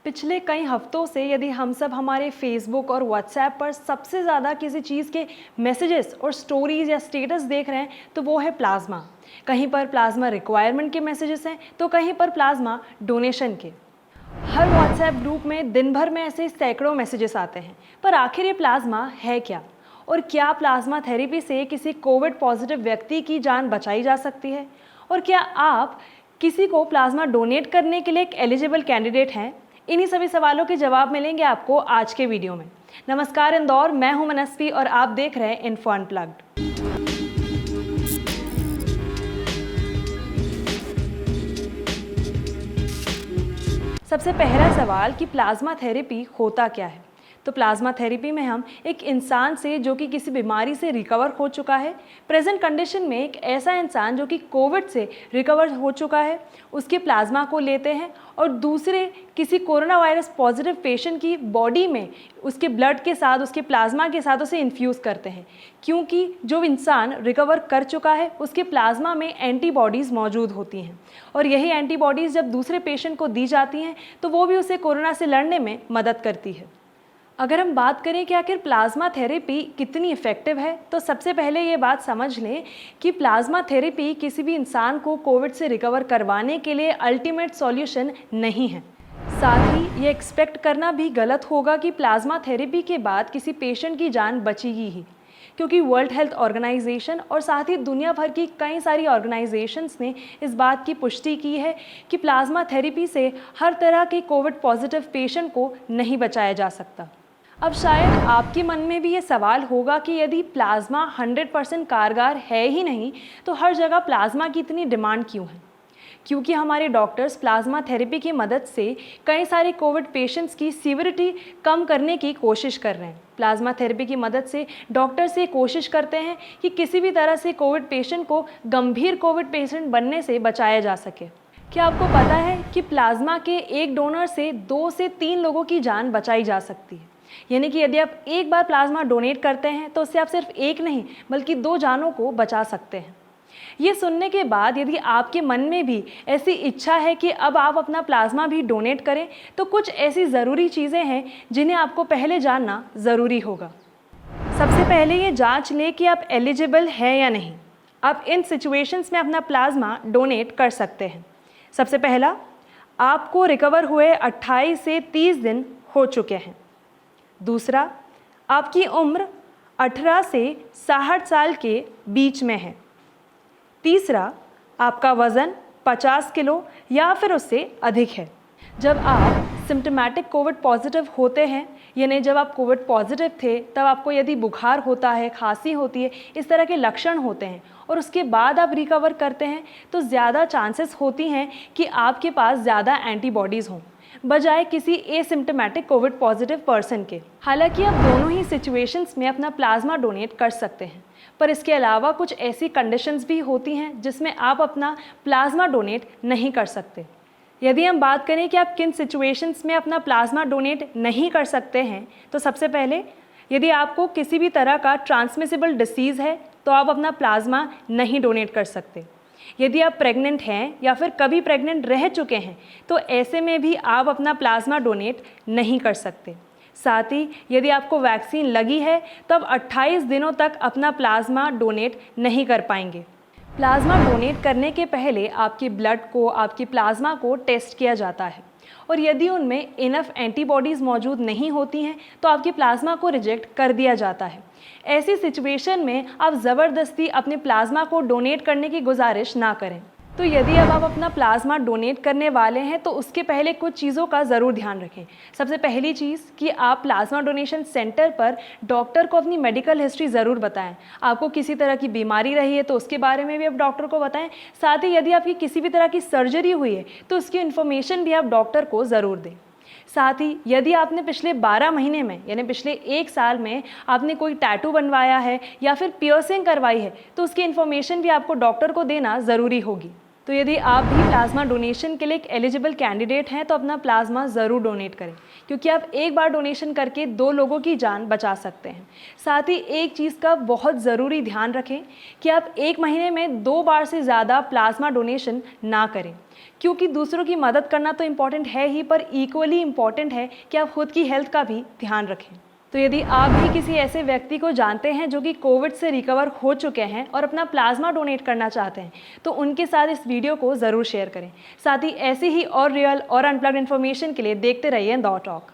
पिछले कई हफ्तों से यदि हम सब हमारे फेसबुक और व्हाट्सएप पर सबसे ज़्यादा किसी चीज़ के मैसेजेस और स्टोरीज या स्टेटस देख रहे हैं तो वो है प्लाज्मा। कहीं पर प्लाज्मा रिक्वायरमेंट के मैसेजेस हैं तो कहीं पर प्लाज्मा डोनेशन के। हर व्हाट्सएप ग्रुप में दिन भर में ऐसे सैकड़ों मैसेजेस आते हैं, पर आखिर ये प्लाज्मा है क्या? और क्या प्लाज्मा थेरेपी से किसी कोविड पॉजिटिव व्यक्ति की जान बचाई जा सकती है? और क्या आप किसी को प्लाज्मा डोनेट करने के लिए एक एलिजिबल कैंडिडेट हैं? इन्हीं सभी सवालों के जवाब मिलेंगे आपको आज के वीडियो में। नमस्कार इंदौर, मैं हूं मनस्वी और आप देख रहे हैं इन्फो अनप्लग्ड। सबसे पहला सवाल कि प्लाज्मा थेरेपी होता क्या है। तो प्लाज्मा थेरेपी में हम एक इंसान से जो कि किसी बीमारी से रिकवर हो चुका है, प्रेजेंट कंडीशन में एक ऐसा इंसान जो कि कोविड से रिकवर हो चुका है, उसके प्लाज्मा को लेते हैं और दूसरे किसी कोरोना वायरस पॉजिटिव पेशेंट की बॉडी में उसके ब्लड के साथ, उसके प्लाज्मा के साथ उसे इन्फ्यूज़ करते हैं, क्योंकि जो इंसान रिकवर कर चुका है उसके प्लाज्मा में एंटीबॉडीज़ मौजूद होती हैं और यही एंटीबॉडीज़ जब दूसरे पेशेंट को दी जाती हैं तो वो भी उसे कोरोना से लड़ने में मदद करती है। अगर हम बात करें कि आखिर प्लाज्मा थेरेपी कितनी इफ़ेक्टिव है, तो सबसे पहले ये बात समझ लें कि प्लाज्मा थेरेपी किसी भी इंसान को कोविड से रिकवर करवाने के लिए अल्टीमेट सॉल्यूशन नहीं है। साथ ही ये एक्सपेक्ट करना भी गलत होगा कि प्लाज्मा थेरेपी के बाद किसी पेशेंट की जान बचेगी ही, क्योंकि वर्ल्ड हेल्थ ऑर्गेनाइजेशन और साथ ही दुनिया भर की कई सारी ऑर्गेनाइजेशंस ने इस बात की पुष्टि की है कि प्लाज्मा थेरेपी से हर तरह के कोविड पॉजिटिव पेशेंट को नहीं बचाया जा सकता। अब शायद आपके मन में भी ये सवाल होगा कि यदि प्लाज्मा 100% कारगर है ही नहीं तो हर जगह प्लाज्मा की इतनी डिमांड क्यों है? क्योंकि हमारे डॉक्टर्स प्लाज्मा थेरेपी की मदद से कई सारे कोविड पेशेंट्स की सीवियरिटी कम करने की कोशिश कर रहे हैं। प्लाज्मा थेरेपी की मदद से डॉक्टर्स ये कोशिश करते हैं कि किसी भी तरह से कोविड पेशेंट को गंभीर कोविड पेशेंट बनने से बचाया जा सके। क्या आपको पता है कि प्लाज्मा के एक डोनर से 2 से 3 लोगों की जान बचाई जा सकती है? यानी कि यदि आप एक बार प्लाज्मा डोनेट करते हैं तो उससे आप सिर्फ एक नहीं बल्कि 2 जानों को बचा सकते हैं। ये सुनने के बाद यदि आपके मन में भी ऐसी इच्छा है कि अब आप अपना प्लाज्मा भी डोनेट करें, तो कुछ ऐसी ज़रूरी चीज़ें हैं जिन्हें आपको पहले जानना ज़रूरी होगा। सबसे पहले ये जांच लें कि आप एलिजिबल हैं या नहीं। आप इन सिचुएशंस में अपना प्लाज्मा डोनेट कर सकते हैं। सबसे पहला, आपको रिकवर हुए 28 से 30 दिन हो चुके हैं। दूसरा, आपकी उम्र 18 से 60 साल के बीच में है। तीसरा, आपका वज़न 50 किलो या फिर उससे अधिक है। जब आप सिम्टोमेटिक कोविड पॉजिटिव होते हैं, यानी जब आप कोविड पॉजिटिव थे तब आपको यदि बुखार होता है, खांसी होती है, इस तरह के लक्षण होते हैं और उसके बाद आप रिकवर करते हैं, तो ज़्यादा चांसेस होती हैं कि आपके पास ज़्यादा एंटीबॉडीज़ हों बजाय किसी एसिम्टोमेटिक कोविड पॉजिटिव पर्सन के। हालांकि आप दोनों ही सिचुएशंस में अपना प्लाज्मा डोनेट कर सकते हैं, पर इसके अलावा कुछ ऐसी कंडीशंस भी होती हैं जिसमें आप अपना प्लाज्मा डोनेट नहीं कर सकते। यदि हम बात करें कि आप किन सिचुएशंस में अपना प्लाज्मा डोनेट नहीं कर सकते हैं, तो सबसे पहले, यदि आपको किसी भी तरह का ट्रांसमिसिबल डिसीज़ है तो आप अपना प्लाज्मा नहीं डोनेट कर सकते। यदि आप प्रेग्नेंट हैं या फिर कभी प्रेग्नेंट रह चुके हैं तो ऐसे में भी आप अपना प्लाज्मा डोनेट नहीं कर सकते। साथ ही यदि आपको वैक्सीन लगी है तो आप 28 दिनों तक अपना प्लाज्मा डोनेट नहीं कर पाएंगे। प्लाज्मा डोनेट करने के पहले आपके ब्लड को, आपकी प्लाज्मा को टेस्ट किया जाता है और यदि उनमें इनफ एंटीबॉडीज़ मौजूद नहीं होती हैं तो आपके प्लाज्मा को रिजेक्ट कर दिया जाता है। ऐसी सिचुएशन में आप ज़बरदस्ती अपने प्लाज्मा को डोनेट करने की गुजारिश ना करें। तो यदि अब आप अपना प्लाज्मा डोनेट करने वाले हैं तो उसके पहले कुछ चीज़ों का ज़रूर ध्यान रखें। सबसे पहली चीज़ कि आप प्लाज्मा डोनेशन सेंटर पर डॉक्टर को अपनी मेडिकल हिस्ट्री ज़रूर बताएं। आपको किसी तरह की बीमारी रही है तो उसके बारे में भी आप डॉक्टर को बताएं। साथ ही यदि आपकी किसी भी तरह की सर्जरी हुई है तो उसकी इन्फॉर्मेशन भी आप डॉक्टर को ज़रूर दें। साथ ही यदि आपने पिछले 12 महीने में यानी पिछले 1 साल में आपने कोई टैटू बनवाया है या फिर पियर्सिंग करवाई है तो उसकी इन्फॉर्मेशन भी आपको डॉक्टर को देना ज़रूरी होगी। तो यदि आप भी प्लाज्मा डोनेशन के लिए एक एलिजिबल कैंडिडेट हैं तो अपना प्लाज्मा ज़रूर डोनेट करें, क्योंकि आप एक बार डोनेशन करके 2 लोगों की जान बचा सकते हैं। साथ ही एक चीज़ का बहुत ज़रूरी ध्यान रखें कि आप 1 महीने में 2 बार से ज़्यादा प्लाज्मा डोनेशन ना करें, क्योंकि दूसरों की मदद करना तो इम्पॉर्टेंट है ही, पर इक्वली इम्पॉर्टेंट है कि आप खुद की हेल्थ का भी ध्यान रखें। तो यदि आप भी किसी ऐसे व्यक्ति को जानते हैं जो कि कोविड से रिकवर हो चुके हैं और अपना प्लाज्मा डोनेट करना चाहते हैं, तो उनके साथ इस वीडियो को ज़रूर शेयर करें। साथ ही ऐसी ही और रियल और अनप्लग्ड इन्फॉर्मेशन के लिए देखते रहिए द टॉक।